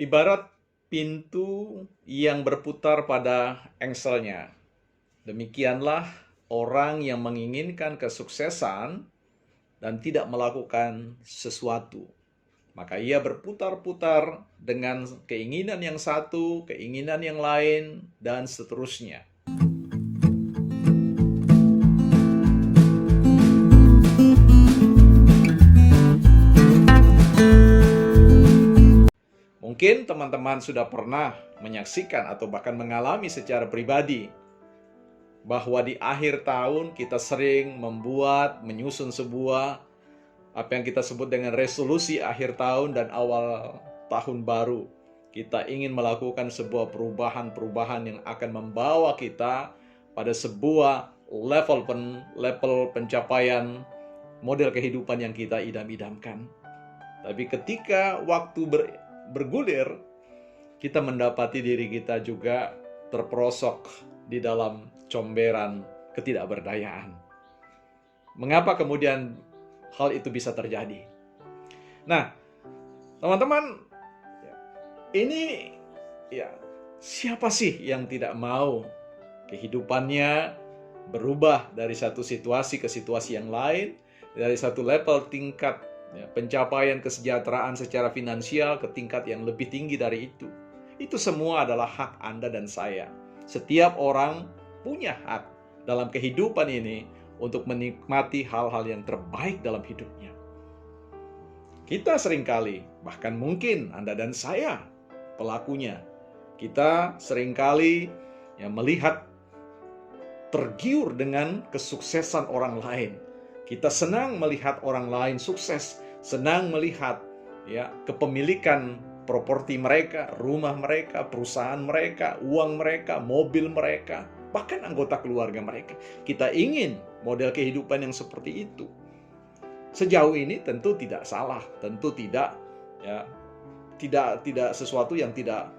Ibarat pintu yang berputar pada engselnya. Demikianlah orang yang menginginkan kesuksesan dan tidak melakukan sesuatu. Maka ia berputar-putar dengan keinginan yang satu, keinginan yang lain, dan seterusnya. Mungkin teman-teman sudah pernah menyaksikan atau bahkan mengalami secara pribadi bahwa di akhir tahun kita sering menyusun sebuah apa yang kita sebut dengan resolusi akhir tahun dan awal tahun baru. Kita ingin melakukan sebuah perubahan-perubahan yang akan membawa kita pada sebuah level pencapaian model kehidupan yang kita idam-idamkan. Tapi ketika waktu bergulir, kita mendapati diri kita juga terperosok di dalam comberan ketidakberdayaan. Mengapa kemudian hal itu bisa terjadi? Nah, teman-teman, ini siapa sih yang tidak mau kehidupannya berubah dari satu situasi ke situasi yang lain, dari satu level tingkat pencapaian kesejahteraan secara finansial ke tingkat yang lebih tinggi dari itu. Itu semua adalah hak Anda dan saya. Setiap orang punya hak dalam kehidupan ini untuk menikmati hal-hal yang terbaik dalam hidupnya. Kita seringkali, bahkan mungkin Anda dan saya pelakunya, kita seringkali melihat tergiur dengan kesuksesan orang lain. Kita senang melihat orang lain sukses, senang melihat kepemilikan properti mereka, rumah mereka, perusahaan mereka, uang mereka, mobil mereka, bahkan anggota keluarga mereka. Kita ingin model kehidupan yang seperti itu. Sejauh ini tentu tidak salah, tentu tidak sesuatu yang tidak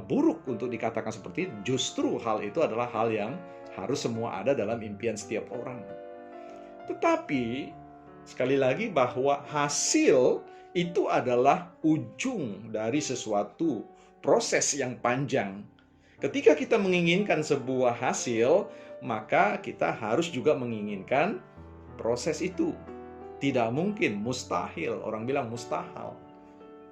buruk untuk dikatakan seperti itu. Justru hal itu adalah hal yang harus semua ada dalam impian setiap orang. Tetapi sekali lagi bahwa hasil itu adalah ujung dari sesuatu proses yang panjang. Ketika kita menginginkan sebuah hasil, maka kita harus juga menginginkan proses itu. Tidak mungkin, mustahil, orang bilang mustahil,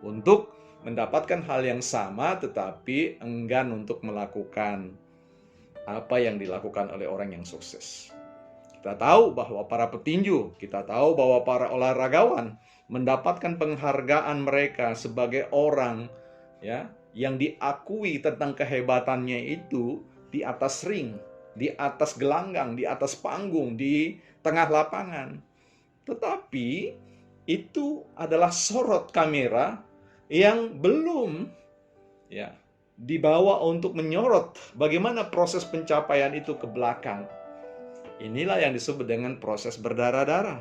untuk mendapatkan hal yang sama tetapi enggan untuk melakukan apa yang dilakukan oleh orang yang sukses. Kita tahu bahwa para petinju, kita tahu bahwa para olahragawan mendapatkan penghargaan mereka sebagai orang yang diakui tentang kehebatannya itu di atas ring, di atas gelanggang, di atas panggung, di tengah lapangan. Tetapi itu adalah sorot kamera yang belum dibawa untuk menyorot bagaimana proses pencapaian itu ke belakang. Inilah yang disebut dengan proses berdarah-darah,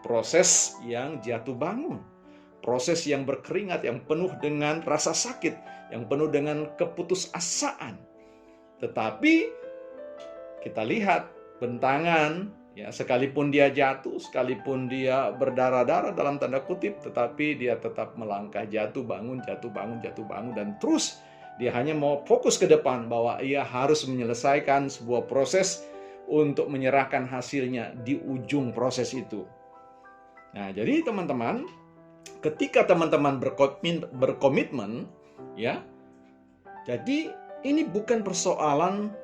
proses yang jatuh bangun, proses yang berkeringat, yang penuh dengan rasa sakit, yang penuh dengan keputusasaan. Tetapi kita lihat bentangan, sekalipun dia jatuh, sekalipun dia berdarah-darah dalam tanda kutip, tetapi dia tetap melangkah, jatuh bangun, dan terus dia hanya mau fokus ke depan bahwa ia harus menyelesaikan sebuah proses untuk menyerahkan hasilnya di ujung proses itu. Nah, jadi teman-teman, ketika teman-teman berkomitmen, jadi ini bukan persoalan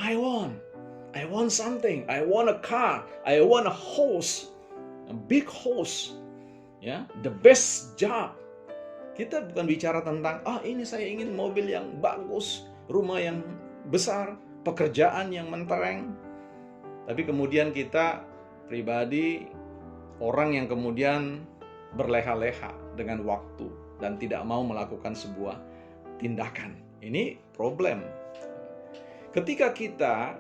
I want something, I want a car, I want a house, a big house, the best job. Kita bukan bicara tentang ini saya ingin mobil yang bagus, rumah yang besar, pekerjaan yang mentereng. Tapi kemudian kita pribadi orang yang kemudian berleha-leha dengan waktu dan tidak mau melakukan sebuah tindakan. Ini problem. Ketika kita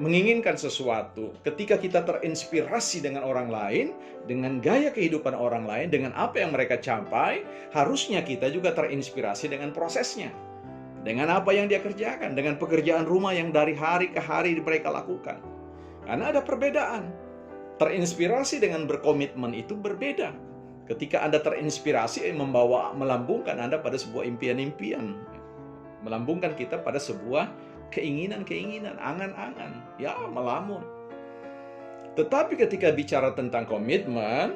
menginginkan sesuatu, ketika kita terinspirasi dengan orang lain, dengan gaya kehidupan orang lain, dengan apa yang mereka capai, harusnya kita juga terinspirasi dengan prosesnya. Dengan apa yang dia kerjakan, dengan pekerjaan rumah yang dari hari ke hari mereka lakukan. Karena ada perbedaan. Terinspirasi dengan berkomitmen itu berbeda. Ketika Anda terinspirasi, melambungkan Anda pada sebuah impian-impian, melambungkan kita pada sebuah keinginan-keinginan, angan-angan, ya melamun. Tetapi ketika bicara tentang komitmen,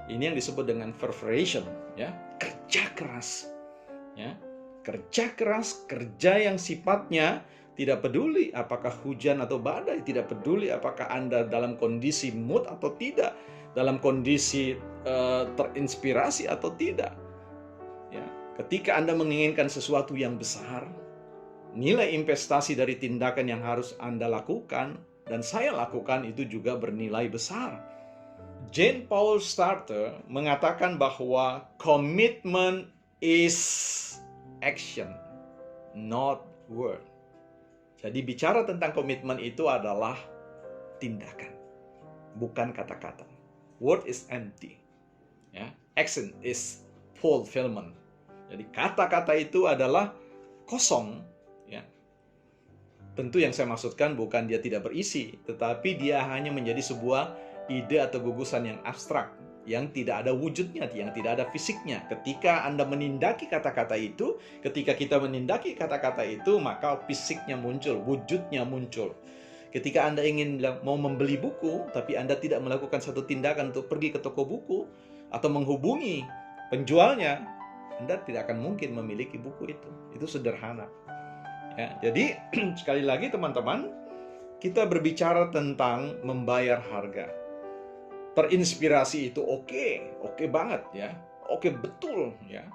ini yang disebut dengan fervoration, ya, kerja keras, ya, kerja keras, kerja yang sifatnya tidak peduli apakah hujan atau badai, tidak peduli apakah Anda dalam kondisi mood atau tidak, dalam kondisi terinspirasi atau tidak. Ya, ketika Anda menginginkan sesuatu yang besar, nilai investasi dari tindakan yang harus Anda lakukan dan saya lakukan itu juga bernilai besar. Jean Paul Sartre mengatakan bahwa commitment is action, not word. Jadi bicara tentang komitmen itu adalah tindakan, bukan kata-kata. Word is empty, ya. Action is fulfillment. Jadi kata-kata itu adalah kosong, ya. Tentu yang saya maksudkan bukan dia tidak berisi, tetapi dia hanya menjadi sebuah ide atau gugusan yang abstrak, yang tidak ada wujudnya, yang tidak ada fisiknya. Ketika Anda menindaki kata-kata itu, ketika kita menindaki kata-kata itu, maka fisiknya muncul, wujudnya muncul. Ketika Anda ingin mau membeli buku, tapi Anda tidak melakukan satu tindakan untuk pergi ke toko buku atau menghubungi penjualnya, Anda tidak akan mungkin memiliki buku itu. Itu sederhana. Ya, jadi sekali lagi teman-teman, kita berbicara tentang membayar harga. Terinspirasi itu oke banget ya, oke betul ya.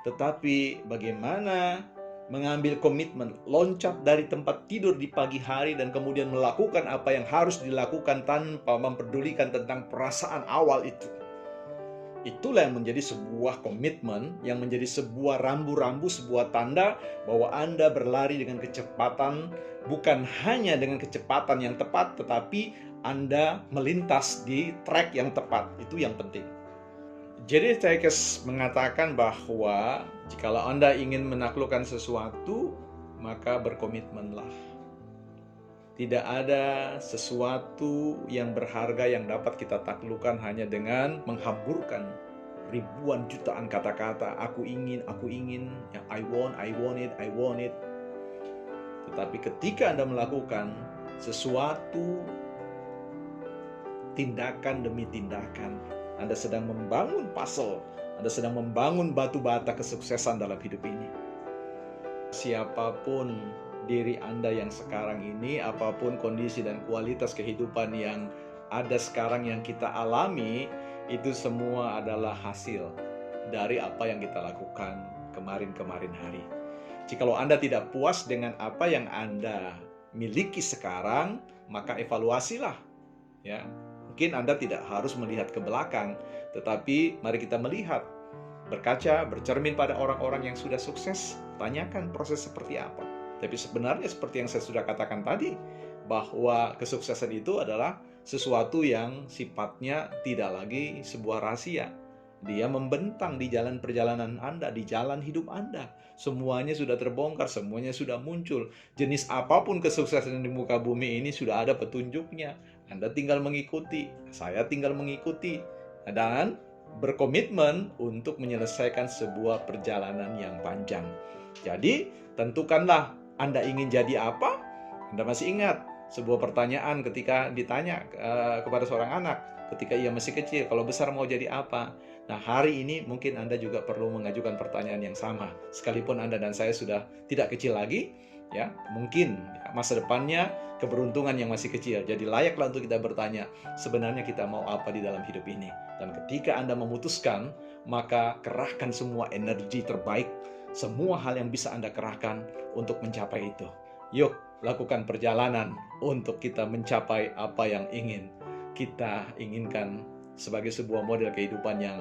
Tetapi bagaimana mengambil komitmen, loncat dari tempat tidur di pagi hari dan kemudian melakukan apa yang harus dilakukan tanpa memperdulikan tentang perasaan awal itu. Itulah yang menjadi sebuah komitmen, yang menjadi sebuah rambu-rambu, sebuah tanda bahwa Anda berlari dengan kecepatan, bukan hanya dengan kecepatan yang tepat, tetapi Anda melintas di track yang tepat. Itu yang penting. Jadi Tekes mengatakan bahwa jikalau Anda ingin menaklukkan sesuatu, maka berkomitmenlah. Tidak ada sesuatu yang berharga yang dapat kita taklukkan hanya dengan menghamburkan ribuan jutaan kata-kata. Aku ingin, yang I want it. Tetapi ketika Anda melakukan sesuatu tindakan demi tindakan, Anda sedang membangun puzzle, Anda sedang membangun batu bata kesuksesan dalam hidup ini. Siapapun diri Anda yang sekarang ini, apapun kondisi dan kualitas kehidupan yang ada sekarang yang kita alami, itu semua adalah hasil dari apa yang kita lakukan kemarin-kemarin hari. Jikalau Anda tidak puas dengan apa yang Anda miliki sekarang, maka evaluasilah. Ya, mungkin Anda tidak harus melihat ke belakang, tetapi mari kita melihat, berkaca, bercermin pada orang-orang yang sudah sukses, tanyakan proses seperti apa. Tapi sebenarnya seperti yang saya sudah katakan tadi, bahwa kesuksesan itu adalah sesuatu yang sifatnya tidak lagi sebuah rahasia. Dia membentang di jalan perjalanan Anda, di jalan hidup Anda. Semuanya sudah terbongkar, semuanya sudah muncul. Jenis apapun kesuksesan di muka bumi ini sudah ada petunjuknya. Anda tinggal mengikuti, saya tinggal mengikuti. Dan berkomitmen untuk menyelesaikan sebuah perjalanan yang panjang. Jadi, tentukanlah Anda ingin jadi apa? Anda masih ingat sebuah pertanyaan ketika ditanya kepada seorang anak ketika ia masih kecil, kalau besar mau jadi apa? Nah, hari ini mungkin Anda juga perlu mengajukan pertanyaan yang sama. Sekalipun Anda dan saya sudah tidak kecil lagi, ya, mungkin masa depannya keberuntungan yang masih kecil. Jadi layaklah untuk kita bertanya, sebenarnya kita mau apa di dalam hidup ini? Dan ketika Anda memutuskan, maka kerahkan semua energi terbaik, semua hal yang bisa Anda kerahkan untuk mencapai itu. Yuk, lakukan perjalanan untuk kita mencapai apa yang ingin kita inginkan sebagai sebuah model kehidupan yang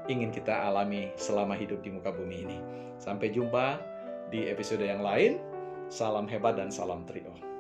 ingin kita alami selama hidup di muka bumi ini. Sampai jumpa di episode yang lain. Salam hebat dan salam trio.